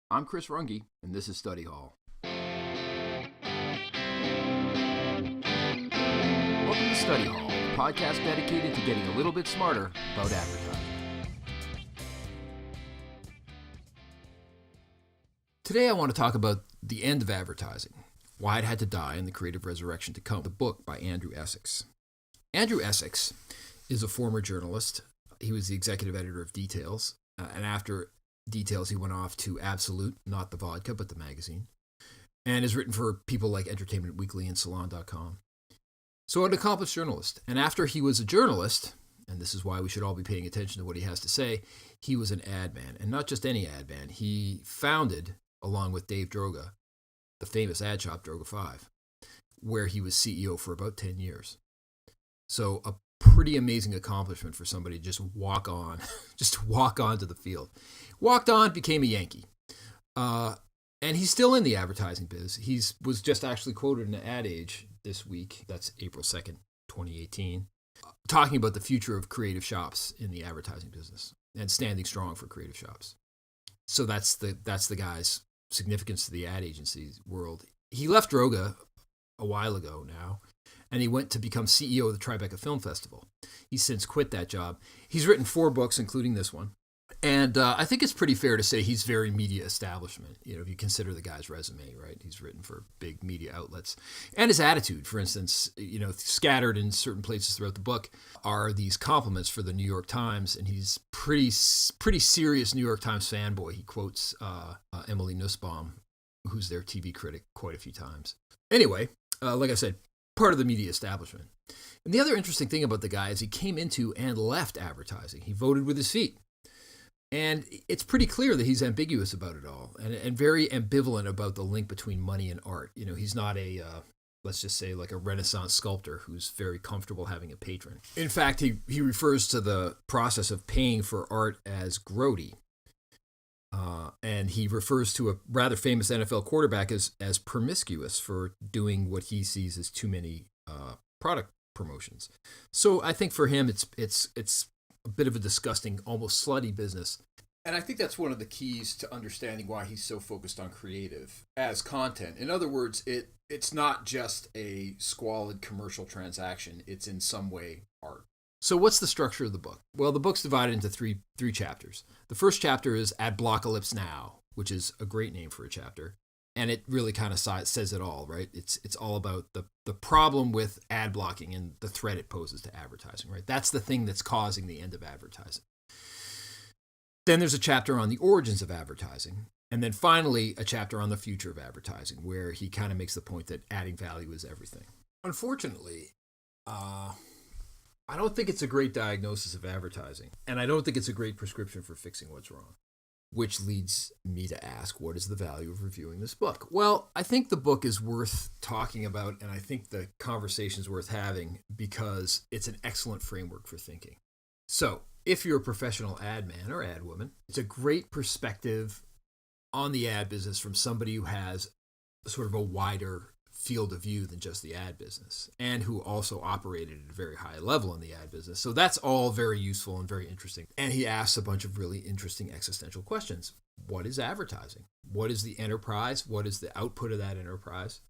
I'm Chris Runge, and this is Study Hall. Welcome to Study Hall, a podcast dedicated to getting a little bit smarter about advertising. Today I want to talk about the end of advertising, why it had to die and the creative resurrection to come, the book by Andrew Essex. Andrew Essex is a former journalist. He was the executive editor of Details, and after Details, he went off to Absolute, not the vodka, but the magazine, and has written for people like Entertainment Weekly and Salon.com. So an accomplished journalist. And after he was a journalist, and this is why we should all be paying attention to what he has to say, he was an ad man, and not just any ad man. He founded, along with Dave Droga, the famous ad shop Droga 5, where he was CEO for about 10 years. So a pretty amazing accomplishment for somebody to just walk on, to the field. Walked on, became a Yankee. And he's still in the advertising biz. He was just actually quoted in Ad Age this week, that's April 2nd, 2018, talking about the future of creative shops in the advertising business and standing strong for creative shops. So that's the guy's significance to the ad agency world. He left Droga a while ago now, and he went to become CEO of the Tribeca Film Festival. He's since quit that job. He's written 4 books, including this one. And I think it's pretty fair to say he's very media establishment, if you consider the guy's resume, right? He's written for big media outlets. And his attitude, for instance, scattered in certain places throughout the book are these compliments for the New York Times. And he's pretty serious New York Times fanboy. He quotes Emily Nussbaum, who's their TV critic, quite a few times. Anyway, like I said, part of the media establishment. And the other interesting thing about the guy is he came into and left advertising. He voted with his feet. And it's pretty clear that he's ambiguous about it all and very ambivalent about the link between money and art. He's not let's just say like a Renaissance sculptor who's very comfortable having a patron. In fact, he refers to the process of paying for art as grody. And he refers to a rather famous NFL quarterback as promiscuous for doing what he sees as too many product promotions. So I think for him, it's a bit of a disgusting, almost slutty business. And I think that's one of the keys to understanding why he's so focused on creative as content. In other words, it's not just a squalid commercial transaction. It's in some way art. So what's the structure of the book? Well, the book's divided into three chapters. The first chapter is Adblocalypse Now, which is a great name for a chapter. And it really kind of says it all, right? It's all about the problem with ad blocking and the threat it poses to advertising, right? That's the thing that's causing the end of advertising. Then there's a chapter on the origins of advertising. And then finally, a chapter on the future of advertising, where he kind of makes the point that adding value is everything. Unfortunately, I don't think it's a great diagnosis of advertising. And I don't think it's a great prescription for fixing what's wrong. Which leads me to ask, what is the value of reviewing this book? Well, I think the book is worth talking about, and I think the conversation is worth having because it's an excellent framework for thinking. So, if you're a professional ad man or ad woman, it's a great perspective on the ad business from somebody who has sort of a wider field of view than just the ad business, and who also operated at a very high level in the ad business. So that's all very useful and very interesting. And he asks a bunch of really interesting existential questions. What is advertising? What is the enterprise? What is the output of that enterprise?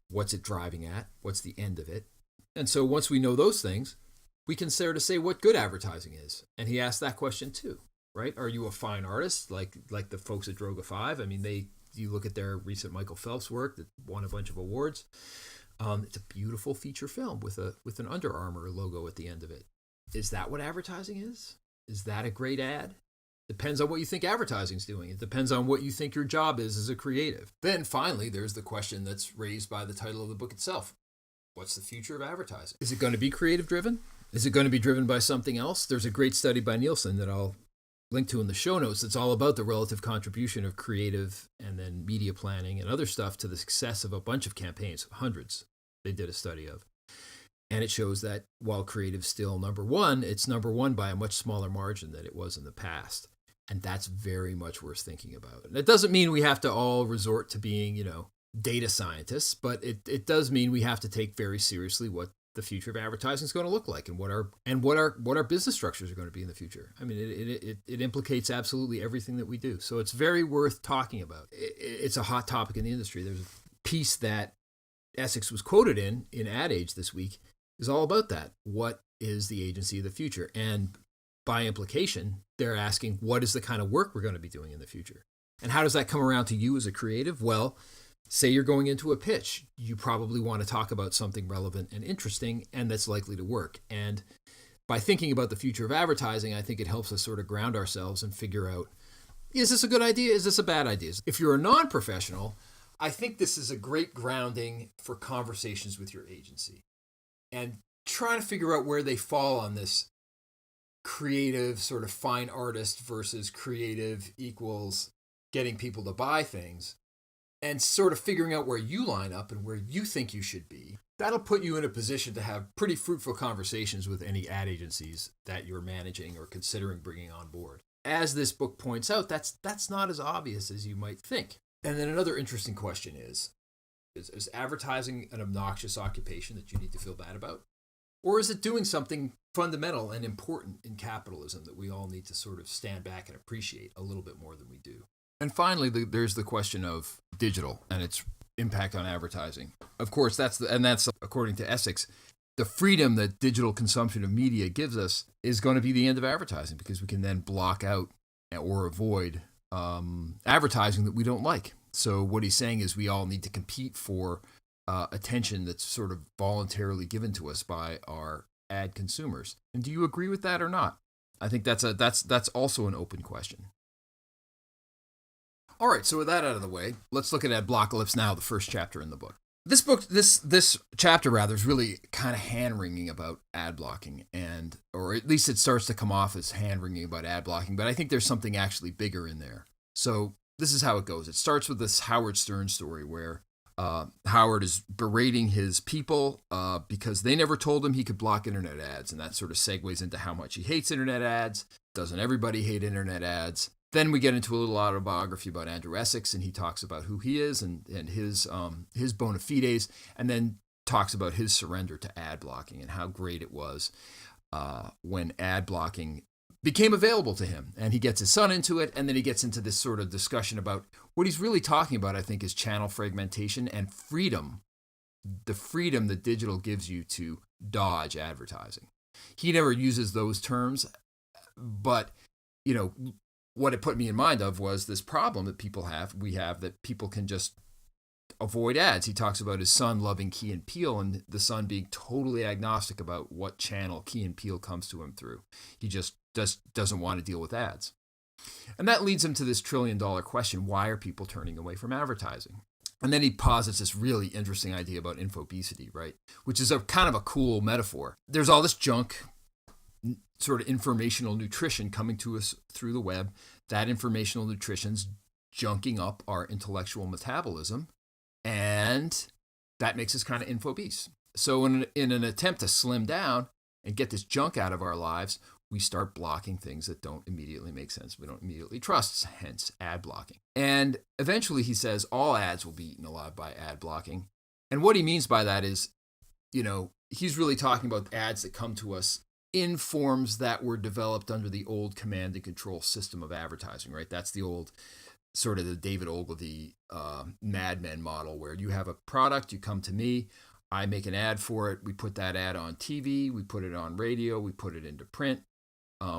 What's it driving at? What's the end of it? And so once we know those things, we can start to say what good advertising is. And he asked that question too, right? Are you a fine artist like the folks at Droga 5? I mean, you look at their recent Michael Phelps work that won a bunch of awards. It's a beautiful feature film with an Under Armour logo at the end of it. Is that what advertising is? Is that a great ad? Depends on what you think advertising's doing. It depends on what you think your job is as a creative. Then finally, there's the question that's raised by the title of the book itself. What's the future of advertising? Is it going to be creative driven? Is it going to be driven by something else? There's a great study by Nielsen that I'll link to in the show notes. It's all about the relative contribution of creative and then media planning and other stuff to the success of a bunch of campaigns, hundreds they did a study of. And it shows that while creative's still number one, it's number one by a much smaller margin than it was in the past. And that's very much worth thinking about. And it doesn't mean we have to all resort to being, data scientists, but it does mean we have to take very seriously what the future of advertising is going to look like, and what our business structures are going to be in the future. I mean, it implicates absolutely everything that we do. So it's very worth talking about. It's a hot topic in the industry. There's a piece that Essex was quoted in Ad Age this week is all about that. What is the agency of the future? And by implication, they're asking, what is the kind of work we're going to be doing in the future? And how does that come around to you as a creative? Well, say you're going into a pitch. You probably want to talk about something relevant and interesting, and that's likely to work. And by thinking about the future of advertising, I think it helps us sort of ground ourselves and figure out, is this a good idea? Is this a bad idea? If you're a non-professional, I think this is a great grounding for conversations with your agency and trying to figure out where they fall on this creative sort of fine artist versus creative equals getting people to buy things, and sort of figuring out where you line up and where you think you should be. That'll put you in a position to have pretty fruitful conversations with any ad agencies that you're managing or considering bringing on board. As this book points out, that's not as obvious as you might think. And then another interesting question is advertising an obnoxious occupation that you need to feel bad about? Or is it doing something fundamental and important in capitalism that we all need to sort of stand back and appreciate a little bit more than we do? And finally, there's the question of digital and its impact on advertising. Of course, that's according to Essex, the freedom that digital consumption of media gives us is going to be the end of advertising, because we can then block out or avoid advertising that we don't like. So what he's saying is we all need to compete for attention that's sort of voluntarily given to us by our ad consumers. And do you agree with that or not? I think that's also an open question. All right, so with that out of the way, let's look at Adblocalypse Now, the first chapter in the book. This chapter rather is really kind of hand-wringing about ad blocking, or at least it starts to come off as hand-wringing about ad blocking, but I think there's something actually bigger in there. So this is how it goes. It starts with this Howard Stern story where Howard is berating his people because they never told him he could block internet ads, and that sort of segues into how much he hates internet ads. Doesn't everybody hate internet ads? Then we get into a little autobiography about Andrew Essex, and he talks about who he is and his bona fides, and then talks about his surrender to ad blocking and how great it was when ad blocking became available to him. And he gets his son into it, and then he gets into this sort of discussion about what he's really talking about, I think, is channel fragmentation and freedom, the freedom that digital gives you to dodge advertising. He never uses those terms, but, what it put me in mind of was this problem that we have that people can just avoid ads. He talks about his son loving Key and Peele and the son being totally agnostic about what channel Key and Peele comes to him through. He just doesn't want to deal with ads. And that leads him to this $1 trillion question: why are people turning away from advertising? And then he posits this really interesting idea about infobesity, right? Which is a kind of a cool metaphor. There's all this junk, sort of informational nutrition coming to us through the web. That informational nutrition's junking up our intellectual metabolism, and that makes us kind of infobese. So in an attempt to slim down and get this junk out of our lives, we start blocking things that don't immediately make sense. We don't immediately trust, hence ad blocking. And eventually he says all ads will be eaten alive by ad blocking. And what he means by that is, he's really talking about ads that come to us in forms that were developed under the old command and control system of advertising, right? That's the old sort of the David Ogilvy Mad Men model, where you have a product, you come to me, I make an ad for it, we put that ad on TV, we put it on radio, we put it into print,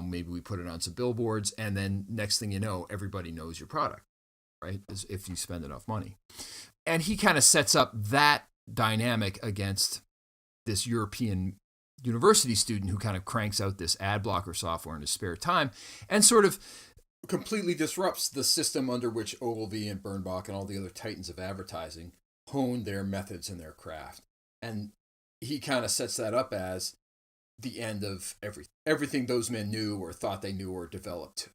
maybe we put it on some billboards, and then next thing you know, everybody knows your product, right? As if you spend enough money. And he kind of sets up that dynamic against this European university student who kind of cranks out this ad blocker software in his spare time and sort of completely disrupts the system under which Ogilvy and Bernbach and all the other titans of advertising honed their methods and their craft. And he kind of sets that up as the end of everything those men knew or thought they knew or developed,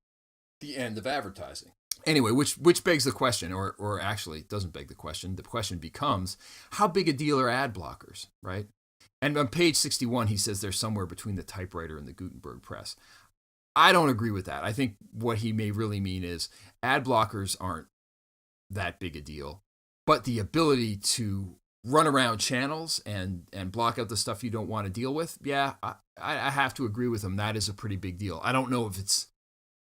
the end of advertising. Anyway, which begs the question, or actually doesn't beg the question. The question becomes, how big a deal are ad blockers, right? And on page 61, he says they're somewhere between the typewriter and the Gutenberg press. I don't agree with that. I think what he may really mean is ad blockers aren't that big a deal, but the ability to run around channels and block out the stuff you don't want to deal with, yeah, I have to agree with him. That is a pretty big deal. I don't know if it's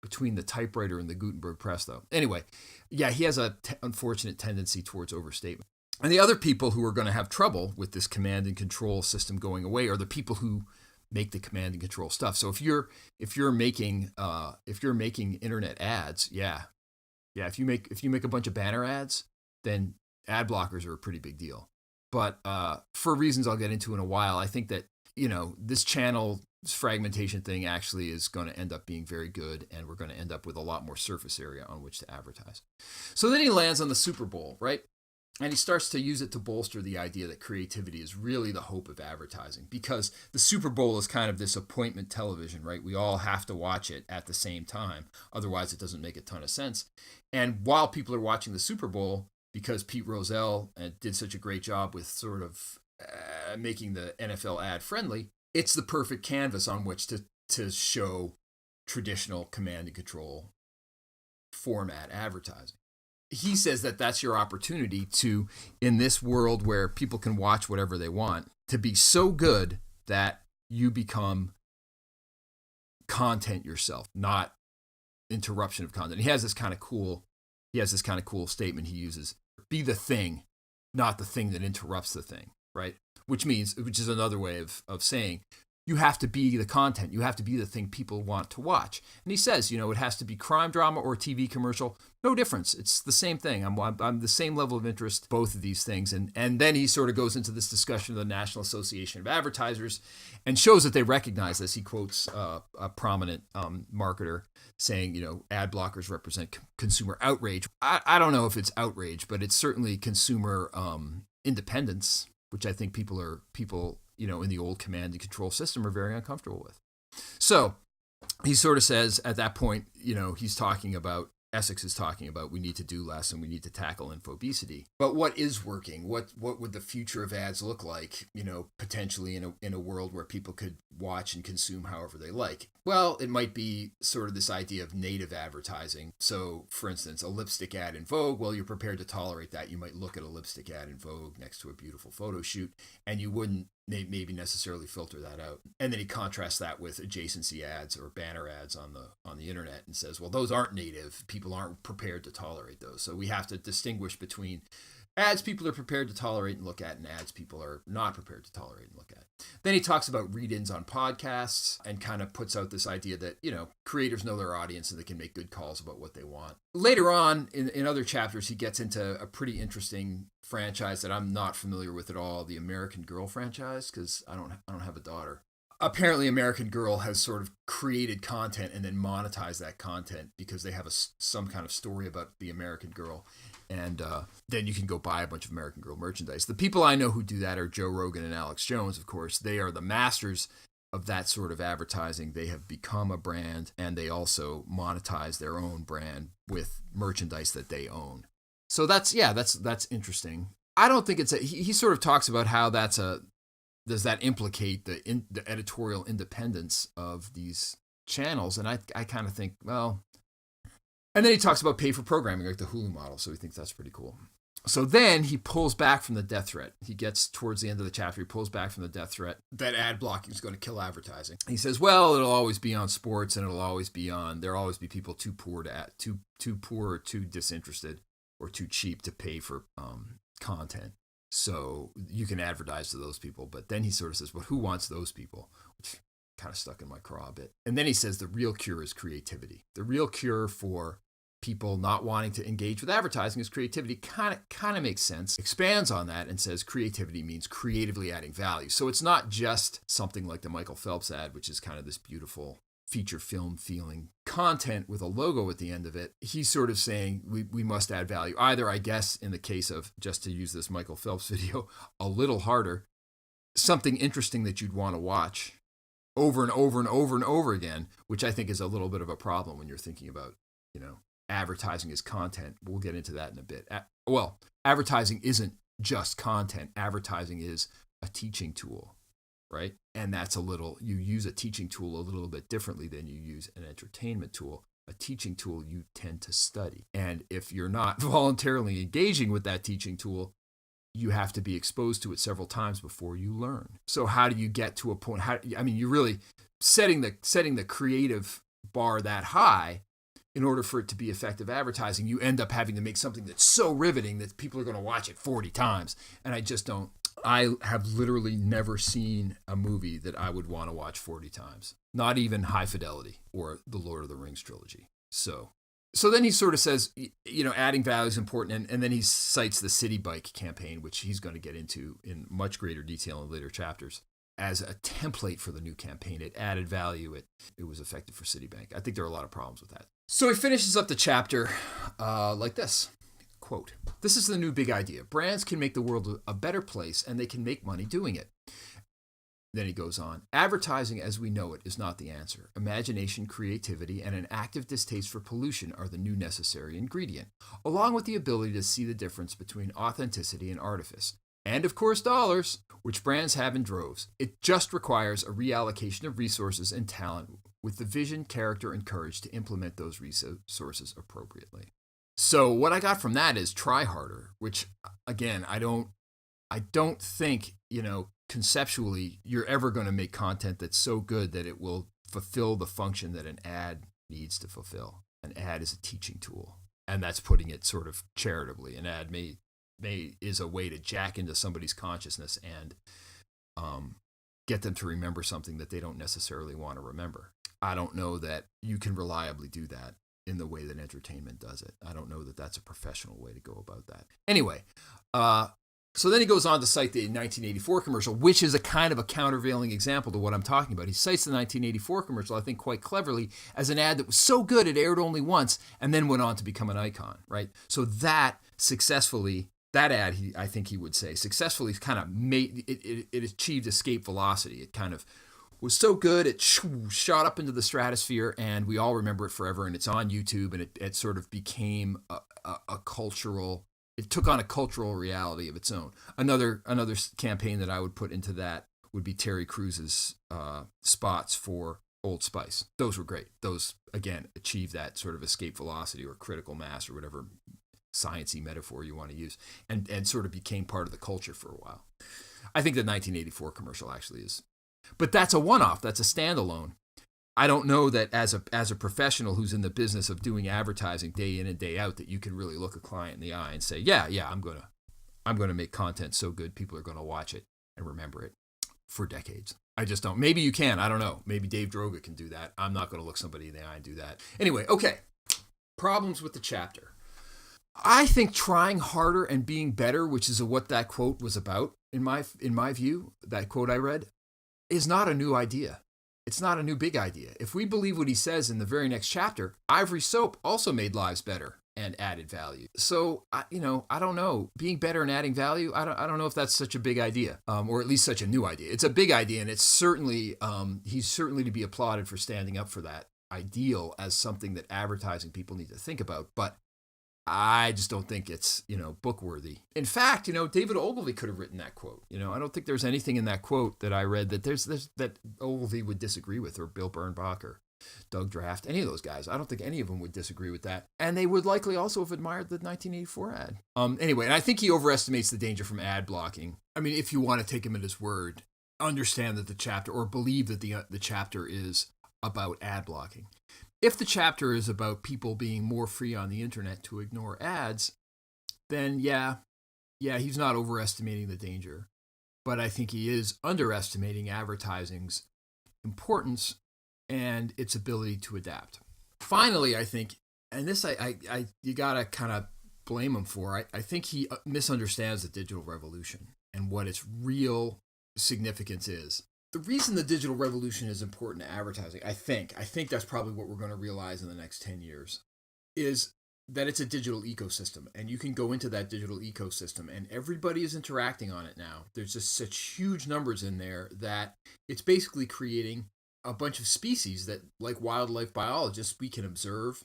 between the typewriter and the Gutenberg press, though. Anyway, yeah, he has a unfortunate tendency towards overstatement. And the other people who are going to have trouble with this command and control system going away are the people who make the command and control stuff. So if you're making internet ads, yeah, if you make a bunch of banner ads, then ad blockers are a pretty big deal. But for reasons I'll get into in a while, I think that this channel fragmentation thing actually is going to end up being very good, and we're going to end up with a lot more surface area on which to advertise. So then he lands on the Super Bowl, right? And he starts to use it to bolster the idea that creativity is really the hope of advertising, because the Super Bowl is kind of this appointment television, right? We all have to watch it at the same time. Otherwise, it doesn't make a ton of sense. And while people are watching the Super Bowl, because Pete Rozelle did such a great job with sort of making the NFL ad friendly, it's the perfect canvas on which to show traditional command and control format advertising. He says that that's your opportunity to, in this world where people can watch whatever they want, to be so good that you become content yourself, not interruption of content. He has this kind of cool statement he uses: be the thing, not the thing that interrupts the thing, right? Which is another way of saying you have to be the content. You have to be the thing people want to watch. And he says, it has to be crime drama or TV commercial. No difference. It's the same thing. I'm the same level of interest, both of these things. And then he sort of goes into this discussion of the National Association of Advertisers and shows that they recognize this. He quotes a prominent marketer saying, ad blockers represent consumer outrage. I don't know if it's outrage, but it's certainly consumer independence, which I think people in the old command and control system are very uncomfortable with. So he sort of says at that point, Essex is talking about we need to do less and we need to tackle infobesity. But what is working? What would the future of ads look like, potentially in a world where people could watch and consume however they like? Well, it might be sort of this idea of native advertising. So, for instance, a lipstick ad in Vogue, well, you're prepared to tolerate that. You might look at a lipstick ad in Vogue next to a beautiful photo shoot, and you wouldn't maybe necessarily filter that out. And then he contrasts that with adjacency ads or banner ads on the internet and says, well, those aren't native. People aren't prepared to tolerate those. So we have to distinguish between ads people are prepared to tolerate and look at, and ads people are not prepared to tolerate and look at. Then he talks about read-ins on podcasts and kind of puts out this idea that, creators know their audience and they can make good calls about what they want. Later on, in other chapters, he gets into a pretty interesting franchise that I'm not familiar with at all, the American Girl franchise, because I don't have a daughter. Apparently, American Girl has sort of created content and then monetized that content because they have some kind of story about the American Girl. And then you can go buy a bunch of American Girl merchandise. The people I know who do that are Joe Rogan and Alex Jones, of course. They are the masters of that sort of advertising. They have become a brand, and they also monetize their own brand with merchandise that they own. So that's interesting. I don't think he sort of talks about how does that implicate the editorial independence of these channels? And I kind of think, well. And then he talks about pay for programming, like the Hulu model. So he thinks that's pretty cool. So then he pulls back from the death threat. He gets towards the end of the chapter, he pulls back from the death threat that ad blocking is going to kill advertising. He says, well, it'll always be on sports, and there'll always be people too poor or too disinterested or too cheap to pay for content. So you can advertise to those people. But then he sort of says, well, who wants those people? Which kind of stuck in my craw a bit. And then he says the real cure is creativity. The real cure for people not wanting to engage with advertising is creativity. Kind of makes sense. Expands on that and says creativity means creatively adding value. So it's not just something like the Michael Phelps ad, which is kind of this beautiful feature film feeling content with a logo at the end of it. He's sort of saying we must add value. Either, I guess, in the case of, just to use this Michael Phelps video a little harder, something interesting that you'd want to watch over and over and over and over again, which I think is a little bit of a problem when you're thinking about, advertising as content. We'll get into that in a bit. Well, advertising isn't just content. Advertising is a teaching tool, right? And you use a teaching tool a little bit differently than you use an entertainment tool. A teaching tool you tend to study. And if you're not voluntarily engaging with that teaching tool, you have to be exposed to it several times before you learn. So how do you get to a point? You're really setting the creative bar that high. In order for it to be effective advertising, you end up having to make something that's so riveting that people are going to watch it 40 times. And I just don't. I have literally never seen a movie that I would want to watch 40 times. Not even High Fidelity or the Lord of the Rings trilogy. So then he sort of says, adding value is important. And then he cites the City Bike campaign, which he's going to get into in much greater detail in later chapters, as a template for the new campaign. It added value. It was effective for Citibank. I think there are a lot of problems with that. So he finishes up the chapter like this, quote, "This is the new big idea. Brands can make the world a better place, and they can make money doing it." Then he goes on, "Advertising as we know it is not the answer. Imagination, creativity, and an active distaste for pollution are the new necessary ingredient, along with the ability to see the difference between authenticity and artifice. And of course, dollars, which brands have in droves. It just requires a reallocation of resources and talent with the vision, character, and courage to implement those resources appropriately." So what I got from that is try harder, which again, I don't think, conceptually you're ever going to make content that's so good that it will fulfill the function that an ad needs to fulfill. An ad is a teaching tool, and that's putting it sort of charitably. An ad is a way to jack into somebody's consciousness and get them to remember something that they don't necessarily want to remember. I don't know that you can reliably do that in the way that entertainment does it. I don't know that that's a professional way to go about that. Anyway, so then he goes on to cite the 1984 commercial, which is a kind of a countervailing example to what I'm talking about. He cites the 1984 commercial, I think quite cleverly, as an ad that was so good it aired only once and then went on to become an icon, right? So that ad, I think he would say, successfully kind of made it achieved escape velocity. It kind of was so good, it shot up into the stratosphere, and we all remember it forever. And it's on YouTube, and it sort of became a cultural. It took on a cultural reality of its own. Another campaign that I would put into that would be Terry Crews's spots for Old Spice. Those were great. Those again achieved that sort of escape velocity or critical mass or whatever sciencey metaphor you want to use, and sort of became part of the culture for a while. I think the 1984 commercial actually is. But that's a one-off. That's a standalone. I don't know that as a professional who's in the business of doing advertising day in and day out, that you can really look a client in the eye and say, yeah, I'm gonna make content so good people are gonna watch it and remember it for decades. I just don't. Maybe you can. I don't know. Maybe Dave Droga can do that. I'm not gonna look somebody in the eye and do that. Anyway, okay. Problems with the chapter. I think trying harder and being better, which is what that quote was about, in my view, that quote I read, is not a new idea. It's not a new big idea. If we believe what he says in the very next chapter, Ivory Soap also made lives better and added value. So, I don't know. Being better and adding value, I don't know if that's such a big idea, or at least such a new idea. It's a big idea, and it's certainly, he's certainly to be applauded for standing up for that ideal as something that advertising people need to think about. But I just don't think it's, book worthy. In fact, David Ogilvy could have written that quote. I don't think there's anything in that quote that I read that there's that Ogilvy would disagree with, or Bill Bernbach or Doug Draft, any of those guys. I don't think any of them would disagree with that. And they would likely also have admired the 1984 ad. Anyway, and I think he overestimates the danger from ad blocking. I mean, if you want to take him at his word, understand that the chapter, or believe that the chapter is about ad blocking. If the chapter is about people being more free on the internet to ignore ads, then yeah, he's not overestimating the danger. But I think he is underestimating advertising's importance and its ability to adapt. Finally, I think, and this I you gotta kind of blame him for, I think he misunderstands the digital revolution and what its real significance is. The reason the digital revolution is important to advertising, I think that's probably what we're going to realize in the next 10 years, is that it's a digital ecosystem. And you can go into that digital ecosystem and everybody is interacting on it now. There's just such huge numbers in there that it's basically creating a bunch of species that, like wildlife biologists, we can observe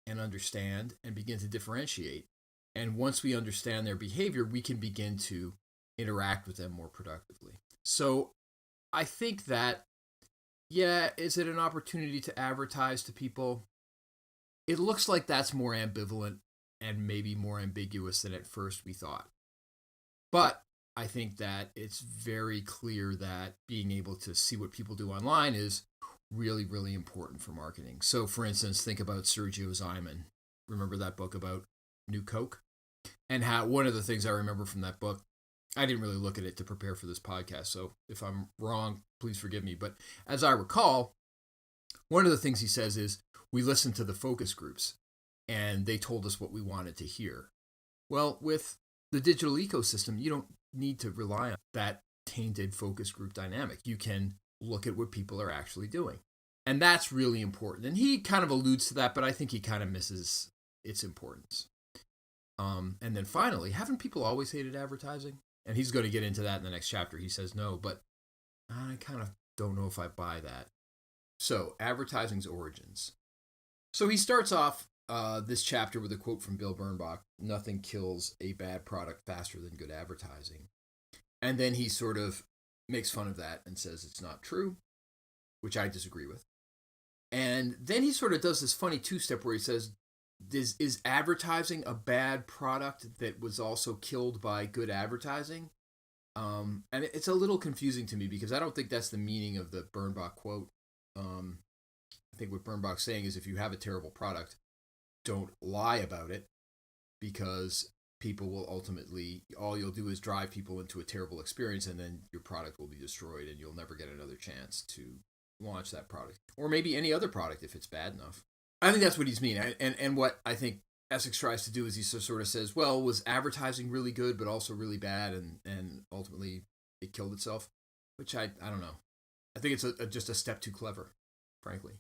and understand and begin to differentiate. And once we understand their behavior, we can begin to interact with them more productively. So I think that, is it an opportunity to advertise to people? It looks like that's more ambivalent and maybe more ambiguous than at first we thought. But I think that it's very clear that being able to see what people do online is really, really important for marketing. So, for instance, think about Sergio Zyman. Remember that book about New Coke? And how one of the things I remember from that book, I didn't really look at it to prepare for this podcast, so if I'm wrong, please forgive me. But as I recall, one of the things he says is we listened to the focus groups and they told us what we wanted to hear. Well, with the digital ecosystem, you don't need to rely on that tainted focus group dynamic. You can look at what people are actually doing. And that's really important. And he kind of alludes to that, but I think he kind of misses its importance. And then finally, haven't people always hated advertising? And he's going to get into that in the next chapter. He says no, but I kind of don't know if I buy that. So, advertising's origins. So he starts off this chapter with a quote from Bill Bernbach: "Nothing kills a bad product faster than good advertising." And then he sort of makes fun of that and says it's not true, which I disagree with. And then he sort of does this funny two-step where he says, is advertising a bad product that was also killed by good advertising? And it's a little confusing to me because I don't think that's the meaning of the Bernbach quote. I think what Bernbach's saying is if you have a terrible product, don't lie about it, because people will ultimately, all you'll do is drive people into a terrible experience, and then your product will be destroyed and you'll never get another chance to launch that product. Or maybe any other product if it's bad enough. I think that's what he's meaning. And what I think Essex tries to do is he sort of says, well, was advertising really good but also really bad, and ultimately it killed itself? Which I don't know. I think it's just a step too clever, frankly.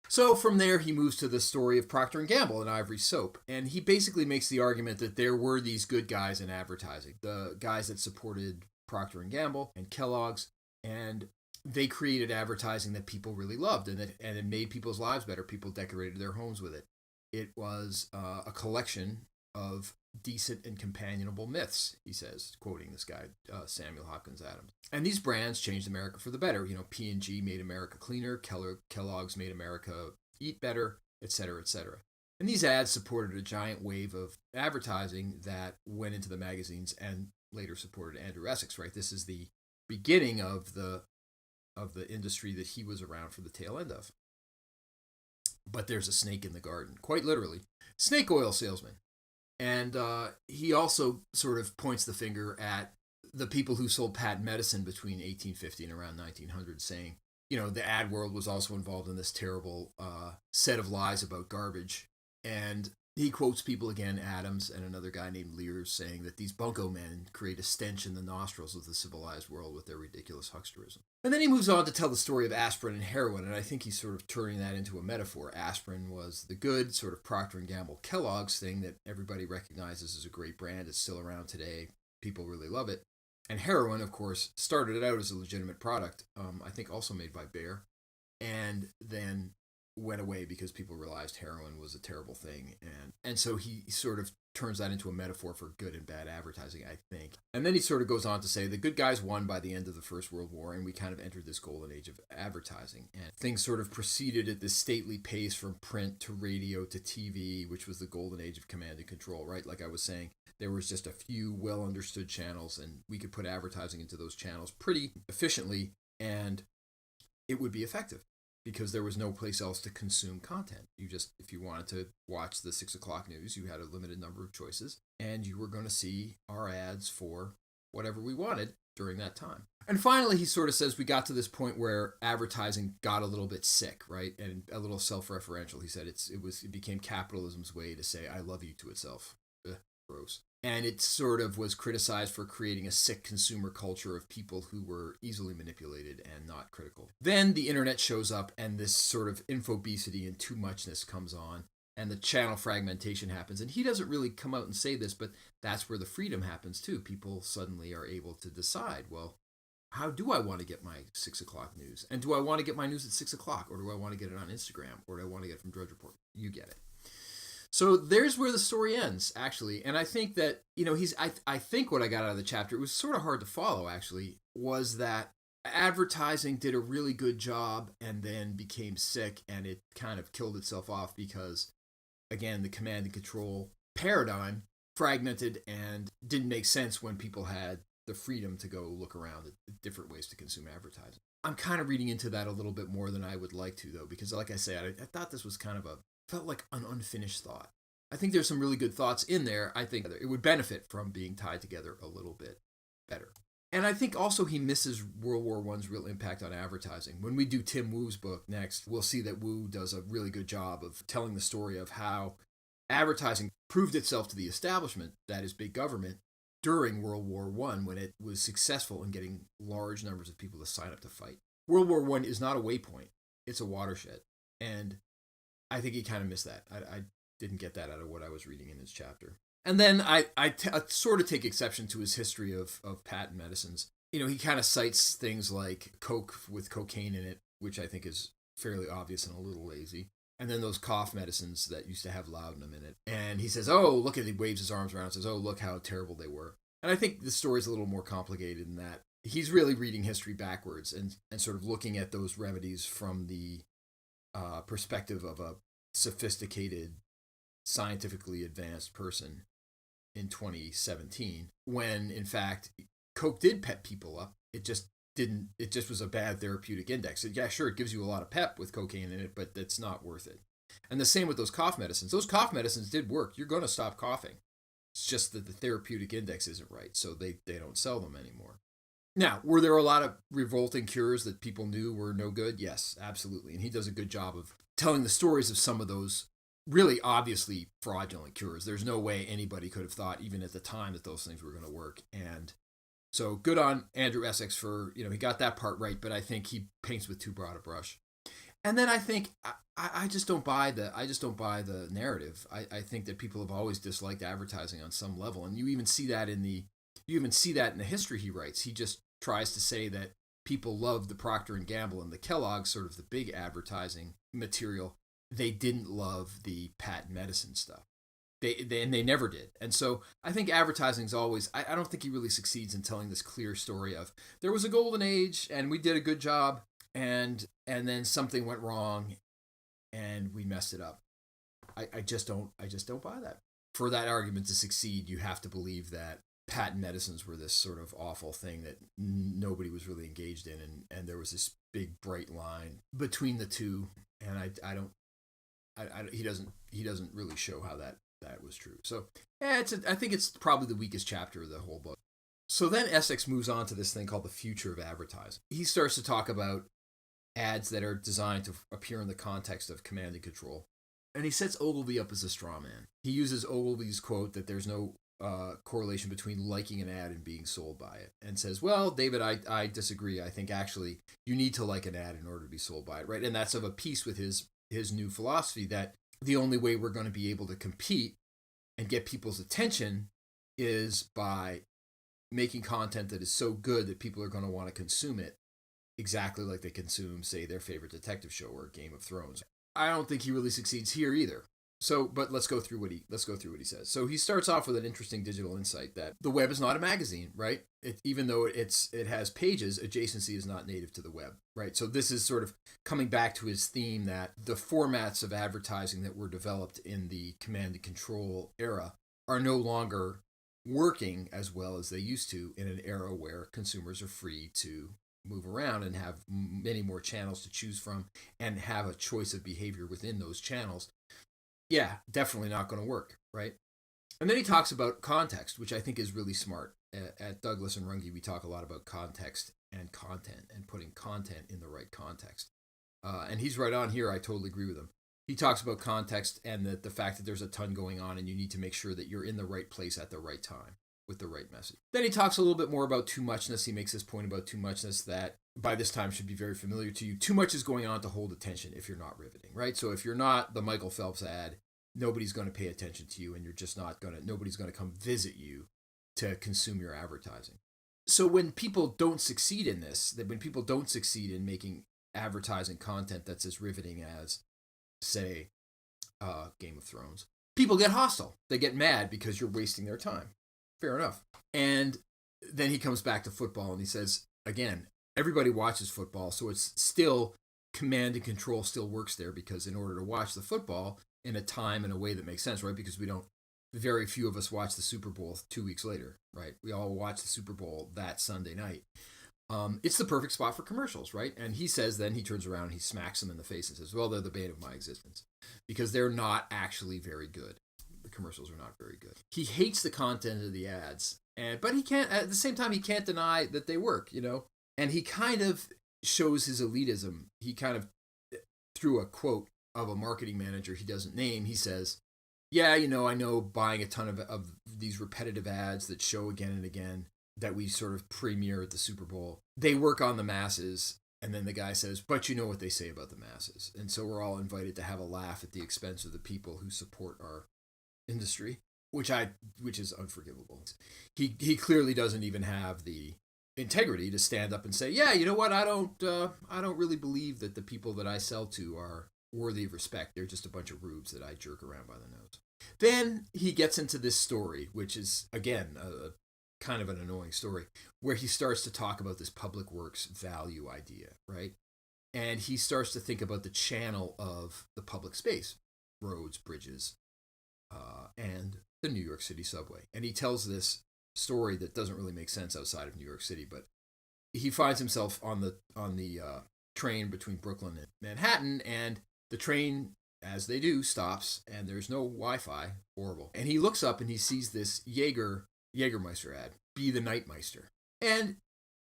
So from there, he moves to the story of Procter & Gamble and Ivory Soap. And he basically makes the argument that there were these good guys in advertising, the guys that supported Procter & Gamble and Kellogg's, and they created advertising that people really loved, and it made people's lives better. People decorated their homes with it. It was a collection of decent and companionable myths, he says, quoting this guy, Samuel Hopkins Adams. And these brands changed America for the better. You know, P&G made America cleaner, Kellogg's made America eat better, et cetera, et cetera. And these ads supported a giant wave of advertising that went into the magazines and later supported Andrew Essex, right? This is the beginning of the industry that he was around for the tail end of. But there's a snake in the garden, quite literally. Snake oil salesman. And he also sort of points the finger at the people who sold patent medicine between 1850 and around 1900, saying, you know, the ad world was also involved in this terrible set of lies about garbage. And he quotes people again, Adams and another guy named Lears, saying that these bunco men create a stench in the nostrils of the civilized world with their ridiculous hucksterism. And then he moves on to tell the story of aspirin and heroin, and I think he's sort of turning that into a metaphor. Aspirin was the good, sort of Procter & Gamble Kellogg's thing that everybody recognizes as a great brand. It's still around today. People really love it. And heroin, of course, started out as a legitimate product, I think also made by Bayer, and then went away because people realized heroin was a terrible thing. And so he sort of turns that into a metaphor for good and bad advertising, I think. And then he sort of goes on to say the good guys won by the end of the First World War, and we kind of entered this golden age of advertising. And things sort of proceeded at this stately pace from print to radio to TV, which was the golden age of command and control, right? Like I was saying, there was just a few well-understood channels, and we could put advertising into those channels pretty efficiently, and it would be effective because there was no place else to consume content. You just, if you wanted to watch the 6 o'clock news, you had a limited number of choices, and you were going to see our ads for whatever we wanted during that time. And finally, he sort of says we got to this point where advertising got a little bit sick, right? And a little self-referential. He said it became capitalism's way to say, I love you to itself. Gross. And it sort of was criticized for creating a sick consumer culture of people who were easily manipulated and not critical. Then the internet shows up, and this sort of infobesity and too muchness comes on, and the channel fragmentation happens. And he doesn't really come out and say this, but that's where the freedom happens too. People suddenly are able to decide, well, how do I want to get my 6 o'clock news? And do I want to get my news at 6 o'clock, or do I want to get it on Instagram, or do I want to get it from Drudge Report? You get it. So there's where the story ends, actually. And I think that, you know, I think what I got out of the chapter, it was sort of hard to follow, actually, was that advertising did a really good job and then became sick, and it kind of killed itself off because, again, the command and control paradigm fragmented and didn't make sense when people had the freedom to go look around at different ways to consume advertising. I'm kind of reading into that a little bit more than I would like to, though, because like I say, I thought this was kind of felt like an unfinished thought. I think there's some really good thoughts in there. I think it would benefit from being tied together a little bit better. And I think also he misses World War I's real impact on advertising. When we do Tim Wu's book next, we'll see that Wu does a really good job of telling the story of how advertising proved itself to the establishment, that is big government, during World War I when it was successful in getting large numbers of people to sign up to fight. World War I is not a waypoint. It's a watershed. And I think he kind of missed that. I didn't get that out of what I was reading in his chapter. And then I sort of take exception to his history of patent medicines. You know, he kind of cites things like Coke with cocaine in it, which I think is fairly obvious and a little lazy. And then those cough medicines that used to have laudanum in it. And he says, oh, look at it. He waves his arms around and says, oh, look how terrible they were. And I think the story's a little more complicated than that. He's really reading history backwards and sort of looking at those remedies from the perspective of a sophisticated, scientifically advanced person in 2017, when in fact Coke did pep people up. It just was a bad therapeutic index. Yeah, sure, it gives you a lot of pep with cocaine in it, but it's not worth it. And the same with those cough medicines. Those cough medicines did work. You're going to stop coughing. It's just that the therapeutic index isn't right, so they don't sell them anymore. Now, were there a lot of revolting cures that people knew were no good? Yes, absolutely. And he does a good job of telling the stories of some of those really obviously fraudulent cures. There's no way anybody could have thought, even at the time, that those things were going to work. And so good on Andrew Essex for, he got that part right, but I think he paints with too broad a brush. And then I think I just don't buy the narrative. I think that people have always disliked advertising on some level, and you even see that in the history he writes. He just tries to say that people love the Procter and Gamble and the Kellogg, sort of the big advertising material. They didn't love the patent medicine stuff. They never did. And so I think advertising's always, I don't think he really succeeds in telling this clear story of there was a golden age and we did a good job and then something went wrong and we messed it up. I just don't buy that. For that argument to succeed, you have to believe that patent medicines were this sort of awful thing that nobody was really engaged in, and there was this big bright line between the two, and he doesn't really show how that was true. So I think it's probably the weakest chapter of the whole book. So then Essex moves on to this thing called the future of advertising. He starts to talk about ads that are designed to appear in the context of command and control. And he sets Ogilvy up as a straw man. He uses Ogilvy's quote that there's no correlation between liking an ad and being sold by it, and says, well, David, I disagree. I think actually you need to like an ad in order to be sold by it, right? And that's of a piece with his new philosophy that the only way we're going to be able to compete and get people's attention is by making content that is so good that people are going to want to consume it exactly like they consume, say, their favorite detective show or Game of Thrones. I don't think he really succeeds here either. So, but let's go through what he says. So he starts off with an interesting digital insight that the web is not a magazine, right? Even though it has pages, adjacency is not native to the web, right? So this is sort of coming back to his theme that the formats of advertising that were developed in the command and control era are no longer working as well as they used to in an era where consumers are free to move around and have many more channels to choose from and have a choice of behavior within those channels. Yeah, definitely not going to work, right? And then he talks about context, which I think is really smart. At Douglas and Runge, we talk a lot about context and content and putting content in the right context. And he's right on here. I totally agree with him. He talks about context and the fact that there's a ton going on and you need to make sure that you're in the right place at the right time with the right message. Then he talks a little bit more about too muchness. He makes this point about too muchness that by this time should be very familiar to you. Too much is going on to hold attention if you're not riveting, right? So if you're not the Michael Phelps ad, nobody's going to pay attention to you, and nobody's going to come visit you to consume your advertising. So when people don't succeed in this, when people don't succeed in making advertising content that's as riveting as, say, Game of Thrones, people get hostile. They get mad because you're wasting their time. Fair enough. And then he comes back to football and he says, again, everybody watches football, so it's still command and control still works there, because in order to watch the football in a time and a way that makes sense, right? Because we don't very few of us watch the Super Bowl 2 weeks later, right? We all watch the Super Bowl that Sunday night. It's the perfect spot for commercials, right? And he says, then he turns around and he smacks them in the face and says, well, they're the bane of my existence because they're not actually very good. The commercials are not very good. He hates the content of the ads, but he can't, at the same time, he can't deny that they work, And he kind of shows his elitism. He kind of, through a quote of a marketing manager he doesn't name, he says, yeah, I know buying a ton of these repetitive ads that show again and again that we sort of premiere at the Super Bowl, they work on the masses. And then the guy says, but you know what they say about the masses. And so we're all invited to have a laugh at the expense of the people who support our industry, which is unforgivable. He clearly doesn't even have the integrity to stand up and say, yeah, you know what, I don't really believe that the people that I sell to are worthy of respect. They're just a bunch of rubes that I jerk around by the nose. Then he gets into this story, which is, again, a kind of an annoying story, where he starts to talk about this public works value idea, right? And he starts to think about the channel of the public space, roads, bridges, and the New York City subway. And he tells this story that doesn't really make sense outside of New York City, but he finds himself on the train between Brooklyn and Manhattan, and the train, as they do, stops, and there's no Wi-Fi. Horrible. And he looks up and he sees this Jägermeister ad, be the Nightmeister. And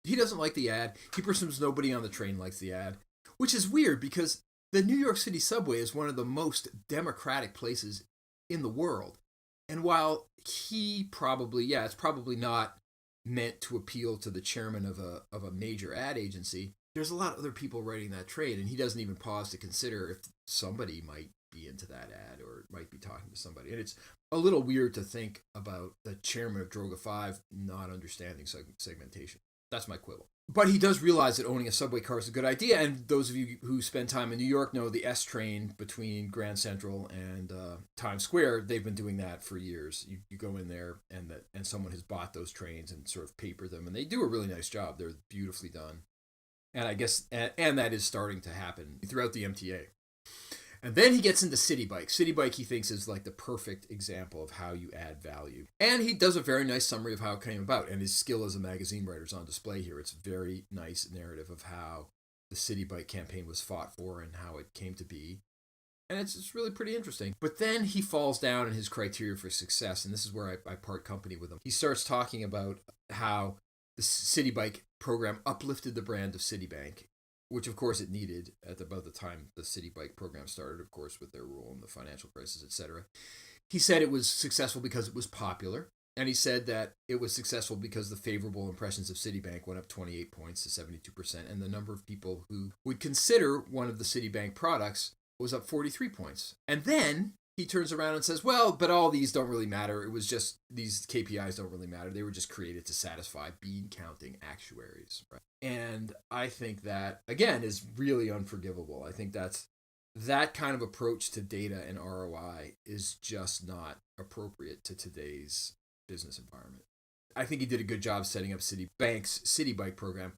he doesn't like the ad. He presumes nobody on the train likes the ad, which is weird because the New York City subway is one of the most democratic places in the world. And while he probably, it's probably not meant to appeal to the chairman of a major ad agency, there's a lot of other people writing that train, and he doesn't even pause to consider if somebody might be into that ad or might be talking to somebody. And it's a little weird to think about the chairman of Droga 5 not understanding segmentation. That's my quibble. But he does realize that owning a subway car is a good idea, and those of you who spend time in New York know the S train between Grand Central and Times Square. They've been doing that for years. You go in there, and someone has bought those trains and sort of papered them, and they do a really nice job. They're beautifully done. And I guess, and that is starting to happen throughout the MTA. And then he gets into City Bike. City Bike, he thinks, is like the perfect example of how you add value. And he does a very nice summary of how it came about. And his skill as a magazine writer is on display here. It's a very nice narrative of how the City Bike campaign was fought for and how it came to be. And it's really pretty interesting. But then he falls down in his criteria for success. And this is where I part company with him. He starts talking about how the City Bike program uplifted the brand of Citibank, which of course it needed at about the time the City Bike program started, of course, with their role in the financial crisis, etc. He said it was successful because it was popular, and he said that it was successful because the favorable impressions of Citibank went up 28 points to 72%, and the number of people who would consider one of the Citibank products was up 43 points. And then he turns around and says, well, but all these don't really matter. It was just, these KPIs don't really matter. They were just created to satisfy bean counting actuaries. Right? And I think that, again, is really unforgivable. I think that kind of approach to data and ROI is just not appropriate to today's business environment. I think he did a good job setting up Citibank's City Bike program.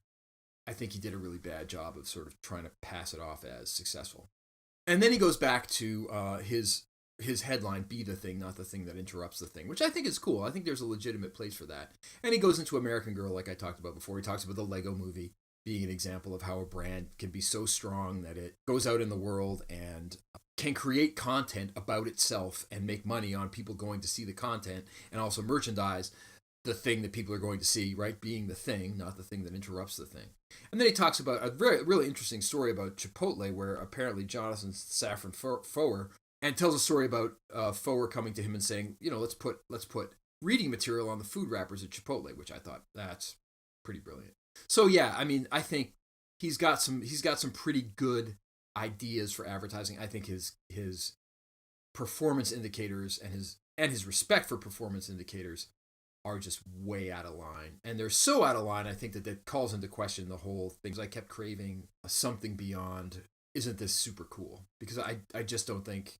I think he did a really bad job of sort of trying to pass it off as successful. And then he goes back to his headline, be the thing, not the thing that interrupts the thing, which I think is cool. I think there's a legitimate place for that. And he goes into American Girl, like I talked about before. He talks about the Lego movie being an example of how a brand can be so strong that it goes out in the world and can create content about itself and make money on people going to see the content and also merchandise the thing that people are going to see, right? Being the thing, not the thing that interrupts the thing. And then he talks about a really interesting story about Chipotle, where apparently Jonathan Safran Foer, and tells a story about Foer coming to him and saying, let's put reading material on the food wrappers at Chipotle, which I thought that's pretty brilliant. So yeah, I mean, I think he's got some pretty good ideas for advertising. I think his performance indicators and his respect for performance indicators are just way out of line. And they're so out of line, I think that calls into question the whole thing. I kept craving something beyond, isn't this super cool? Because I just don't think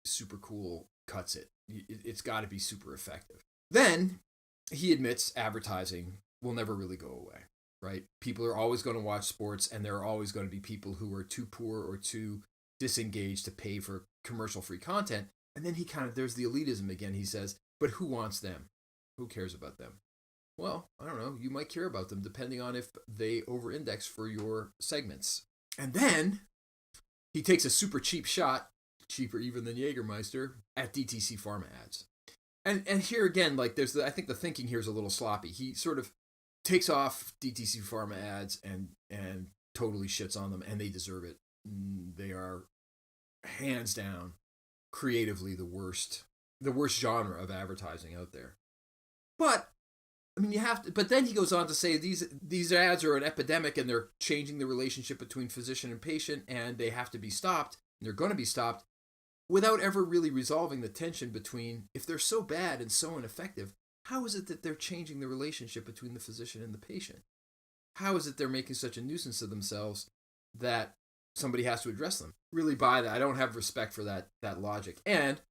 super cool cuts it. It's got to be super effective. Then he admits advertising will never really go away, right? People are always going to watch sports, and there are always going to be people who are too poor or too disengaged to pay for commercial-free content. And then there's the elitism again. He says, but who wants them? Who cares about them? Well, I don't know. You might care about them depending on if they over-index for your segments. And then he takes a super cheap shot, cheaper even than Jägermeister, at DTC pharma ads. And here again, like I think the thinking here is a little sloppy. He sort of takes off DTC pharma ads and totally shits on them, and they deserve it. They are hands down creatively the worst genre of advertising out there. But I mean, you have to. But then he goes on to say these ads are an epidemic, and they're changing the relationship between physician and patient, and they have to be stopped. And they're going to be stopped without ever really resolving the tension between, if they're so bad and so ineffective, how is it that they're changing the relationship between the physician and the patient? How is it they're making such a nuisance of themselves that somebody has to address them? Really buy that. I don't have respect for that logic. And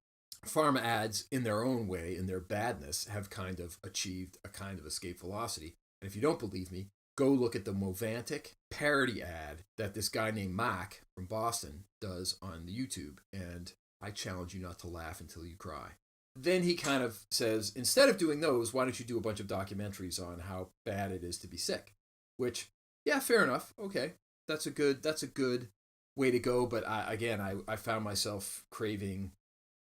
pharma ads, in their own way, in their badness, have kind of achieved a kind of escape velocity. And if you don't believe me, go look at the Movantic parody ad that this guy named Mac from Boston does on the YouTube. And I challenge you not to laugh until you cry. Then he kind of says, instead of doing those, why don't you do a bunch of documentaries on how bad it is to be sick? Which, yeah, fair enough. Okay, that's a good way to go. But I found myself craving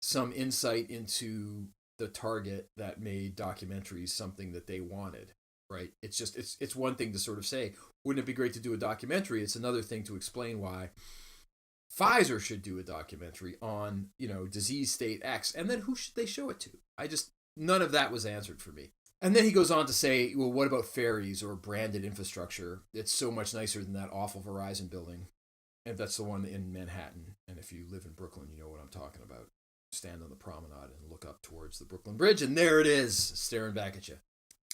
some insight into the target that made documentaries something that they wanted, right? It's one thing to sort of say, wouldn't it be great to do a documentary? It's another thing to explain why Pfizer should do a documentary on, disease state X, and then who should they show it to? None of that was answered for me. And then he goes on to say, well, what about ferries or branded infrastructure? It's so much nicer than that awful Verizon building. And that's the one in Manhattan. And if you live in Brooklyn, you know what I'm talking about. Stand on the promenade and look up towards the Brooklyn Bridge, and there it is, staring back at you.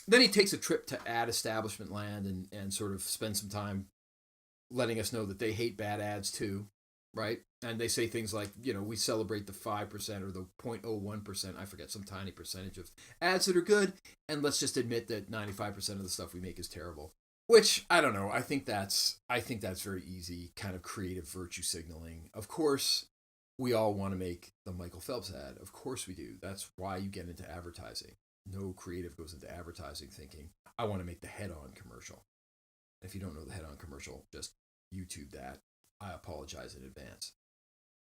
Then he takes a trip to ad establishment land and sort of spends some time letting us know that they hate bad ads too, right? And they say things like, we celebrate the 5% or the 0.01%, I forget, some tiny percentage of ads that are good, and let's just admit that 95% of the stuff we make is terrible. Which, I don't know, I think that's very easy, kind of creative virtue signaling. Of course, we all want to make the Michael Phelps ad. Of course we do. That's why you get into advertising. No creative goes into advertising thinking, I want to make the head-on commercial. If you don't know the head-on commercial, just YouTube that. I apologize in advance.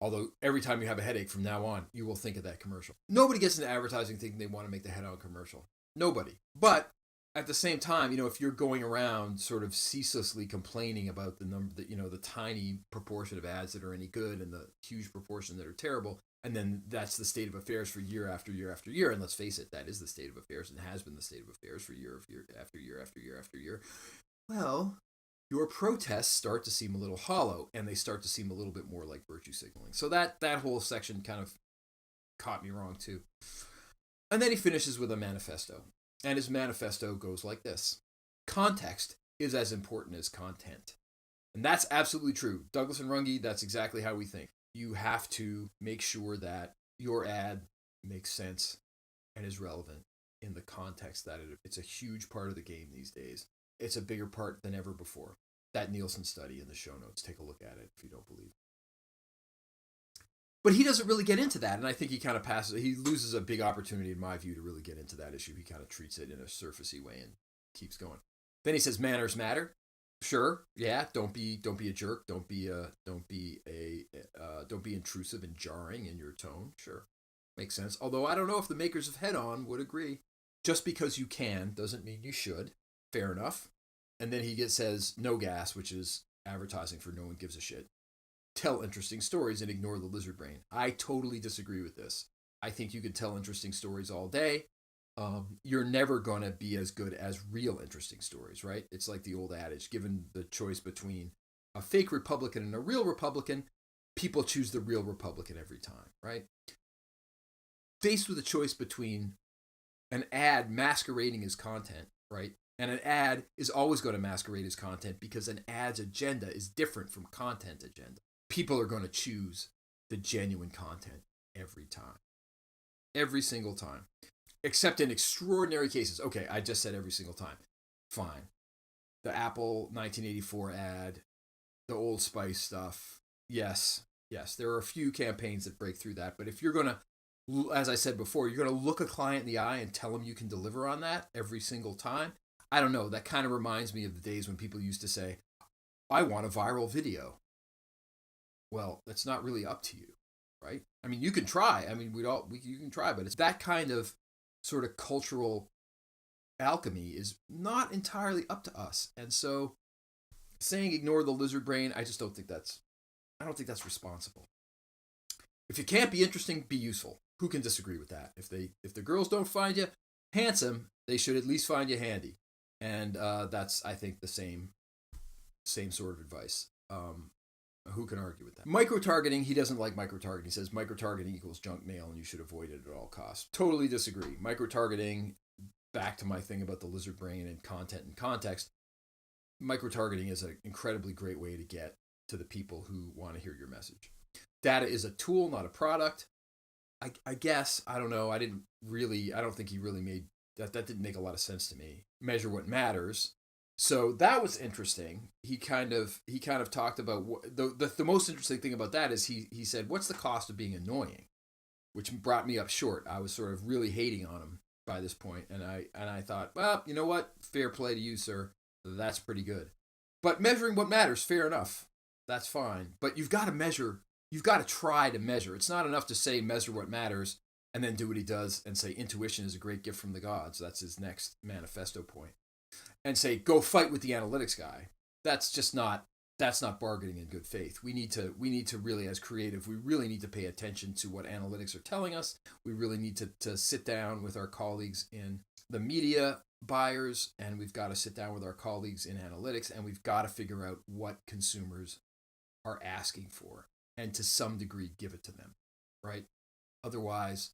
Although every time you have a headache from now on, you will think of that commercial. Nobody gets into advertising thinking they want to make the head-on commercial. Nobody. But at the same time, if you're going around sort of ceaselessly complaining about the number, the tiny proportion of ads that are any good and the huge proportion that are terrible, and then that's the state of affairs for year after year after year, and let's face it, that is the state of affairs and has been the state of affairs for year after year after year after year. Well, your protests start to seem a little hollow, and they start to seem a little bit more like virtue signaling. So that whole section kind of caught me wrong too. And then he finishes with a manifesto. And his manifesto goes like this. Context is as important as content. And that's absolutely true. Douglas and Runge, that's exactly how we think. You have to make sure that your ad makes sense and is relevant in the context that it's a huge part of the game these days. It's a bigger part than ever before. That Nielsen study in the show notes, take a look at it if you don't believe. But he doesn't really get into that, and I think he kind of passes. He loses a big opportunity, in my view, to really get into that issue. He kind of treats it in a surfacey way and keeps going. Then he says, "Manners matter." Sure, yeah. Don't be a jerk. Don't be intrusive and jarring in your tone. Sure, makes sense. Although I don't know if the makers of Head On would agree. Just because you can doesn't mean you should. Fair enough. And then he says, "No gas," which is advertising for no one gives a shit. Tell interesting stories and ignore the lizard brain. I totally disagree with this. I think you can tell interesting stories all day. You're never going to be as good as real interesting stories, right? It's like the old adage, given the choice between a fake Republican and a real Republican, people choose the real Republican every time, right? Faced with a choice between an ad masquerading as content, right? And an ad is always going to masquerade as content because an ad's agenda is different from content agenda. People are going to choose the genuine content every time. Every single time. Except in extraordinary cases. Okay, I just said every single time. Fine. The Apple 1984 ad, the Old Spice stuff. Yes, there are a few campaigns that break through that. But if you're going to as I said before, you're going to look a client in the eye and tell them you can deliver on that every single time. I don't know. That kind of reminds me of the days when people used to say, I want a viral video. Well, that's not really up to you, right? I mean, you can try. I mean, you can try, but it's that kind of sort of cultural alchemy is not entirely up to us. And so saying ignore the lizard brain, I don't think that's responsible. If you can't be interesting, be useful. Who can disagree with that? If the girls don't find you handsome, they should at least find you handy. And that's, I think, the same sort of advice. Who can argue with that? Micro-targeting, he doesn't like micro-targeting. He says micro-targeting equals junk mail and you should avoid it at all costs. Totally disagree. Micro-targeting, back to my thing about the lizard brain and content and context, micro-targeting is an incredibly great way to get to the people who want to hear your message. Data is a tool, not a product. I guess, I don't know, I don't think he really made, that didn't make a lot of sense to me. Measure what matters. So that was interesting. He kind of talked about the most interesting thing about that is he said, what's the cost of being annoying? Which brought me up short. I was sort of really hating on him by this point, and I thought, well, you know what? Fair play to you, sir. That's pretty good. But measuring what matters, fair enough. That's fine. But you've got to measure. You've got to try to measure. It's not enough to say measure what matters and then do what he does and say intuition is a great gift from the gods. That's his next manifesto point. And say, go fight with the analytics guy. That's not bargaining in good faith. We need to really, as creative, we really need to pay attention to what analytics are telling us. We really need to sit down with our colleagues in the media buyers, and we've got to sit down with our colleagues in analytics, and we've got to figure out what consumers are asking for, and to some degree give it to them, right? Otherwise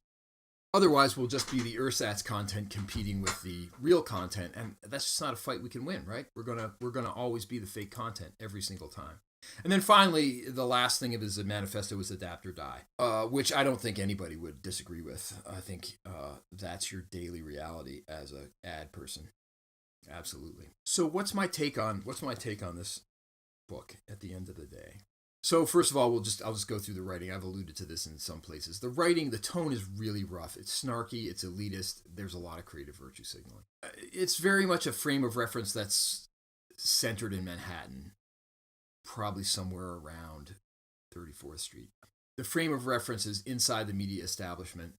we'll just be the ersatz content competing with the real content, and that's just not a fight we can win, right? We're gonna always be the fake content every single time. And then finally, the last thing of his manifesto was adapt or die, which I don't think anybody would disagree with. I think that's your daily reality as a ad person. Absolutely. So what's my take on this book at the end of the day? So first of all, I'll just go through the writing. I've alluded to this in some places. The writing, the tone is really rough. It's snarky. It's elitist. There's a lot of creative virtue signaling. It's very much a frame of reference that's centered in Manhattan, probably somewhere around 34th Street. The frame of reference is inside the media establishment.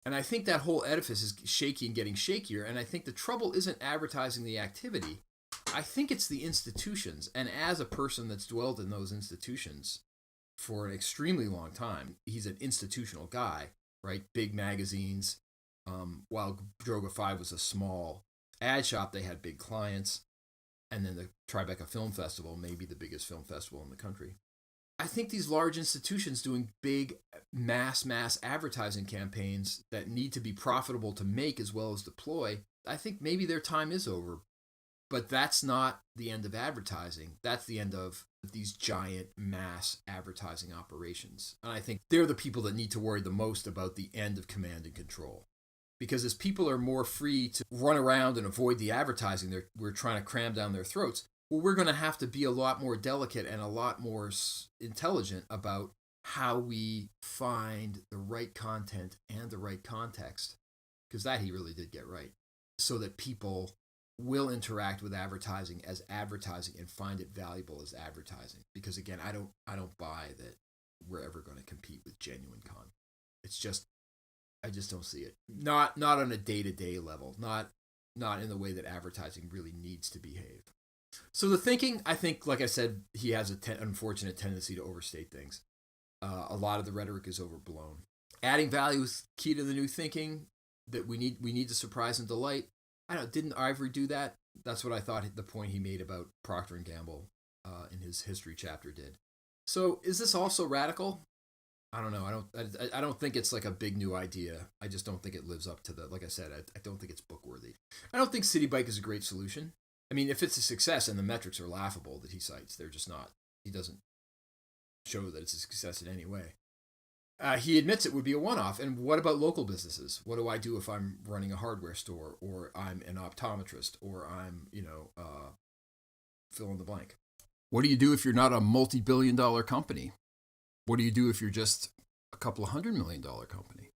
And I think that whole edifice is shaky and getting shakier. And I think the trouble isn't advertising the activity. I think it's the institutions. And as a person that's dwelled in those institutions for an extremely long time, he's an institutional guy, right? Big magazines. While Droga 5 was a small ad shop, they had big clients. And then the Tribeca Film Festival, maybe the biggest film festival in the country. I think these large institutions doing big mass advertising campaigns that need to be profitable to make as well as deploy, I think maybe their time is over. But that's not the end of advertising. That's the end of these giant mass advertising operations. And I think they're the people that need to worry the most about the end of command and control. Because as people are more free to run around and avoid the advertising we're trying to cram down their throats, well, we're going to have to be a lot more delicate and a lot more intelligent about how we find the right content and the right context. Because that he really did get right. So that people will interact with advertising as advertising and find it valuable as advertising. Because again, I don't buy that we're ever going to compete with genuine content. I just don't see it. Not on a day-to-day level. Not in the way that advertising really needs to behave. So the thinking, I think, like I said, he has an unfortunate tendency to overstate things. A lot of the rhetoric is overblown. Adding value is key to the new thinking. That we need to surprise and delight. Didn't Ivory do that? That's what I thought the point he made about Procter & Gamble in his history chapter did. So is this also radical? I don't know. I don't think it's like a big new idea. I just don't think it lives up to like I said, I don't think it's book worthy. I don't think City Bike is a great solution. I mean, if it's a success and the metrics are laughable that he cites, they're just not. He doesn't show that it's a success in any way. He admits it would be a one-off. And what about local businesses? What do I do if I'm running a hardware store, or I'm an optometrist, or I'm, fill in the blank? What do you do if you're not a multi-billion-dollar company? What do you do if you're just a couple of $100 million company?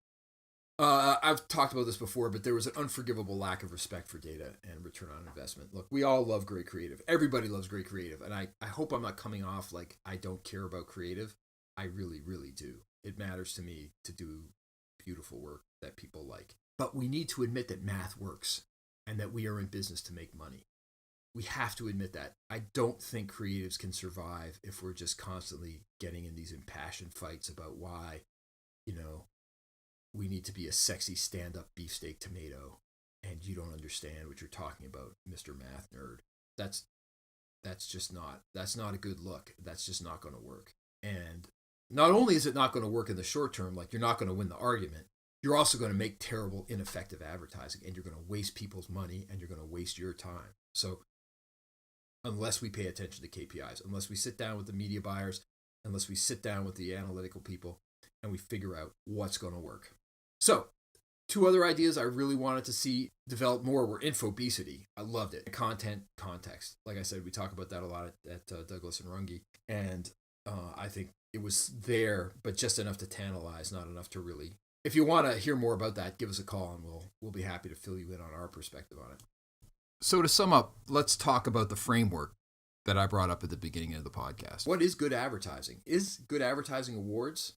I've talked about this before, but there was an unforgivable lack of respect for data and return on investment. Look, we all love great creative. Everybody loves great creative. And I hope I'm not coming off like I don't care about creative. I really, really do. It matters to me to do beautiful work that people like. But we need to admit that math works and that we are in business to make money. We have to admit that. I don't think creatives can survive if we're just constantly getting in these impassioned fights about why, we need to be a sexy stand-up beefsteak tomato, and you don't understand what you're talking about, Mr. Math Nerd. That's not a good look. That's just not going to work. And not only is it not going to work in the short term, like you're not going to win the argument, you're also going to make terrible, ineffective advertising, and you're going to waste people's money, and you're going to waste your time. So unless we pay attention to KPIs, unless we sit down with the media buyers, unless we sit down with the analytical people, and we figure out what's going to work. So, 2 other ideas I really wanted to see develop more were infobesity. I loved it. Content, context. Like I said, we talk about that a lot at Douglas and Runge. And I think it was there, but just enough to tantalize, not enough to really... If you want to hear more about that, give us a call and we'll be happy to fill you in on our perspective on it. So to sum up, let's talk about the framework that I brought up at the beginning of the podcast. What is good advertising? Is good advertising awards?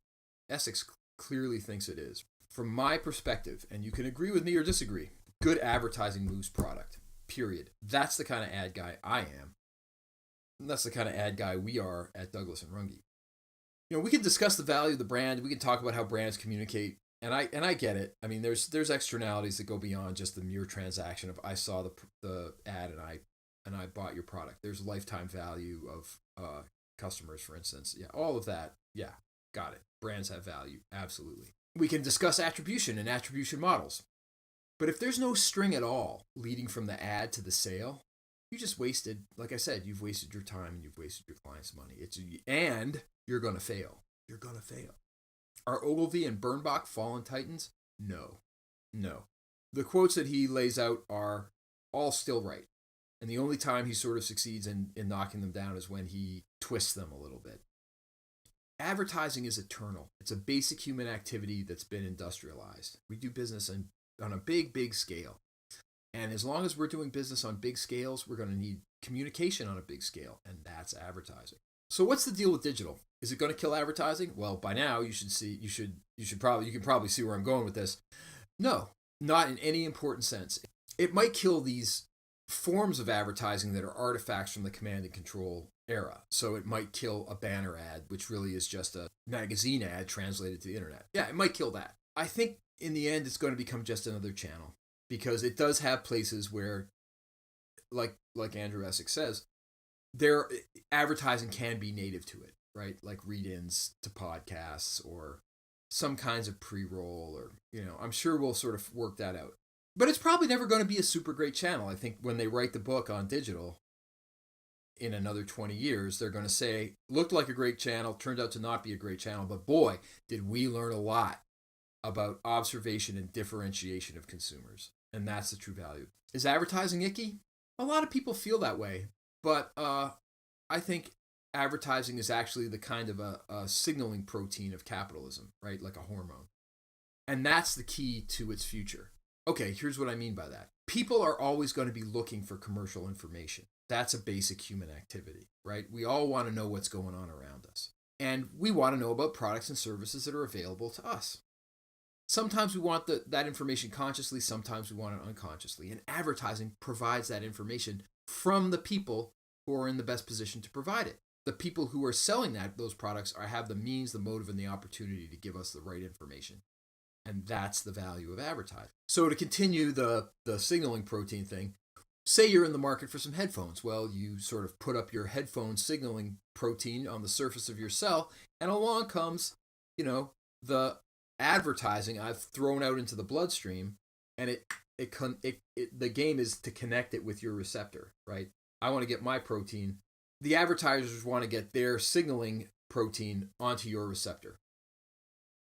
Essex clearly thinks it is. From my perspective, and you can agree with me or disagree, good advertising moves product, period. That's the kind of ad guy I am. And that's the kind of ad guy we are at Douglas and Runge. We can discuss the value of the brand. We can talk about how brands communicate. And I get it. I mean, there's externalities that go beyond just the mere transaction of I saw the ad and I bought your product. There's lifetime value of customers, for instance. Yeah, all of that. Yeah, got it. Brands have value. Absolutely. We can discuss attribution and attribution models. But if there's no string at all leading from the ad to the sale, you just wasted, like I said, you've wasted your time and you've wasted your client's money. And you're going to fail. You're going to fail. Are Ogilvy and Birnbach fallen titans? No. The quotes that he lays out are all still right. And the only time he sort of succeeds in knocking them down is when he twists them a little bit. Advertising is eternal. It's a basic human activity that's been industrialized. We do business on a big, big scale. And as long as we're doing business on big scales, we're going to need communication on a big scale, and that's advertising. So what's the deal with digital? Is it going to kill advertising? Well, by now you can probably see where I'm going with this. No, not in any important sense. It might kill these forms of advertising that are artifacts from the command and control era. So it might kill a banner ad, which really is just a magazine ad translated to the internet. Yeah, it might kill that. I think in the end, it's going to become just another channel because it does have places where, like Andrew Essex says, their advertising can be native to it, right? Like read-ins to podcasts or some kinds of pre-roll or, I'm sure we'll sort of work that out. But it's probably never going to be a super great channel. I think when they write the book on digital in another 20 years, they're going to say, looked like a great channel, turned out to not be a great channel, but boy, did we learn a lot about observation and differentiation of consumers. And that's the true value. Is advertising icky? A lot of people feel that way. But I think advertising is actually the kind of a signaling protein of capitalism, right? Like a hormone. And that's the key to its future. Okay, here's what I mean by that. People are always going to be looking for commercial information. That's a basic human activity, right? We all want to know what's going on around us. And we want to know about products and services that are available to us. Sometimes we want that information consciously, sometimes we want it unconsciously. And advertising provides that information from the people who are in the best position to provide it. The people who are selling those products have the means, the motive, and the opportunity to give us the right information. And that's the value of advertising. So to continue the signaling protein thing, say you're in the market for some headphones. Well, you sort of put up your headphone signaling protein on the surface of your cell, and along comes, the advertising I've thrown out into the bloodstream, and the game is to connect it with your receptor, right? I want to get my protein. The advertisers want to get their signaling protein onto your receptor.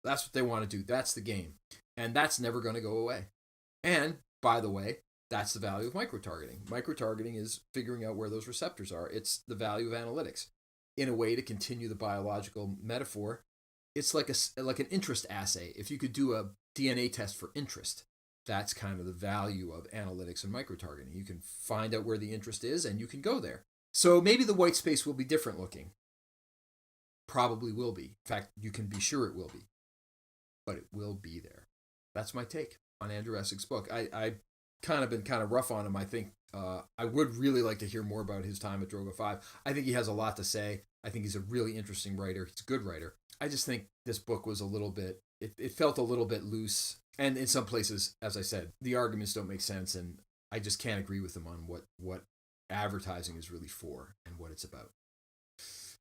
That's what they want to do. That's the game. And that's never going to go away. And, by the way, that's the value of micro-targeting. Micro-targeting is figuring out where those receptors are. It's the value of analytics. In a way, to continue the biological metaphor, it's like an interest assay. If you could do DNA test for interest. That's kind of the value of analytics and micro-targeting. You can find out where the interest is and you can go there. So maybe the white space will be different looking. Probably will be. In fact, you can be sure it will be. But it will be there. That's my take on Andrew Essex's book. I've kind of been kind of rough on him. I think I would really like to hear more about his time at Droga 5. I think he has a lot to say. I think he's a really interesting writer. He's a good writer. I just think this book was a little bit, it felt a little bit loose. And in some places, as I said, the arguments don't make sense. And I just can't agree with him on what advertising is really for and what it's about.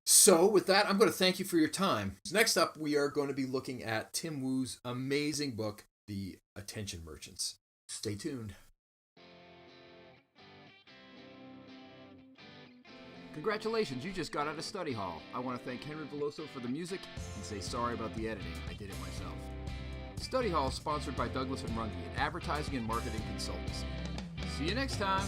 So with that, I'm going to thank you for your time. Next up, we are going to be looking at Tim Wu's amazing book, The Attention Merchants. Stay tuned. Congratulations, you just got out of study hall. I want to thank Henry Veloso for the music and say sorry about the editing. I did it myself. Study Hall is sponsored by Douglas & Runge, an advertising and marketing consultancy. See you next time.